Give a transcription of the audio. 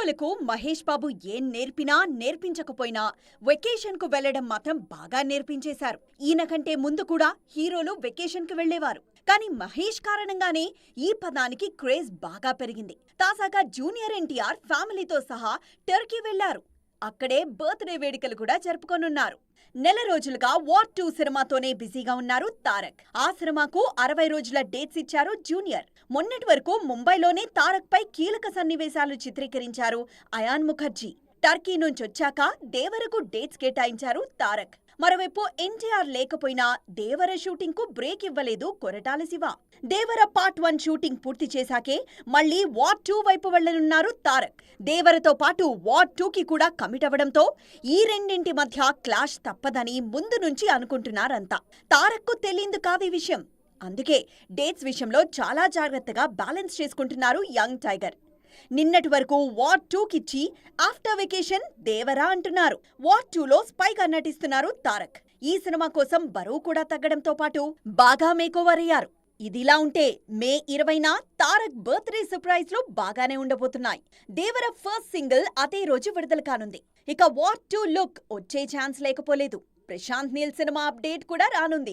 హీరోలకు మహేష్ బాబు ఏం నేర్పినా నేర్పించకపోయినా వెకేషన్ కు వెళ్లడం మాత్రం బాగా నేర్పించేశారు. ఈయన కంటే ముందు కూడా హీరోలు వెకేషన్ కు వెళ్లేవారు. కానీ మహేష్ కారణంగానే ఈ పదానికి క్రేజ్ బాగా పెరిగింది. తాజాగా జూనియర్ ఎన్టీఆర్ ఫ్యామిలీతో సహా టర్కీ వెళ్లారు. అక్కడే బర్త్డే వేడుకలు కూడా జరుపుకోనున్నారు. నెల రోజులుగా వార్ 2 సినిమాతోనే బిజీగా ఉన్నారు తారక్. ఆ సినిమాకు 60 రోజుల డేట్స్ ఇచ్చారు జూనియర్. మొన్నటి వరకు ముంబైలోనే తారక్ పై కీలక సన్నివేశాలు చిత్రీకరించారు అయాన్ ముఖర్జీ. టర్కీ నుంచొచ్చాక దేవరకు డేట్స్ కేటాయించారు తారక్. మరోవైపు ఎన్టీఆర్ లేకపోయినా దేవర షూటింగ్ కు బ్రేక్ ఇవ్వలేదు కొరటాల శివ. దేవర పార్ట్ 1 షూటింగ్ పూర్తి చేశాకే మళ్లీ వార్ 2 వైపు వెళ్లనున్నారు తారక్. దేవరతో పాటు వార్ 2 కి కూడా కమిట్ అవ్వడంతో ఈ రెండింటి మధ్య క్లాష్ తప్పదని ముందు నుంచి అనుకుంటున్నారంతా. తారక్కు తెలియందు కాదు ఈ విషయం. అందుకే డేట్స్ విషయంలో చాలా జాగ్రత్తగా బ్యాలెన్స్ చేసుకుంటున్నారు యంగ్ టైగర్. నిన్నటి వరకు వార్ 2 కిచ్చి ఆఫ్టర్ వెకేషన్ దేవరా అంటున్నారు. వార్ 2లో స్పైగా నటిస్తున్నారు తారక్. ఈ సినిమా కోసం బరువు కూడా తగ్గడంతో పాటు బాగా మేకోవర్ అయ్యారు. ఇదిలా ఉంటే మే 20న తారక్ బర్త్డే సర్ప్రైజ్లు బాగానే ఉండబోతున్నాయి. దేవర ఫస్ట్ సింగిల్ అదే రోజు విడుదల కానుంది. ఇక వార్ 2 లుక్ వచ్చే ఛాన్స్ లేకపోలేదు. ప్రశాంత్ నీల్ సినిమా అప్డేట్ కూడా రానుంది.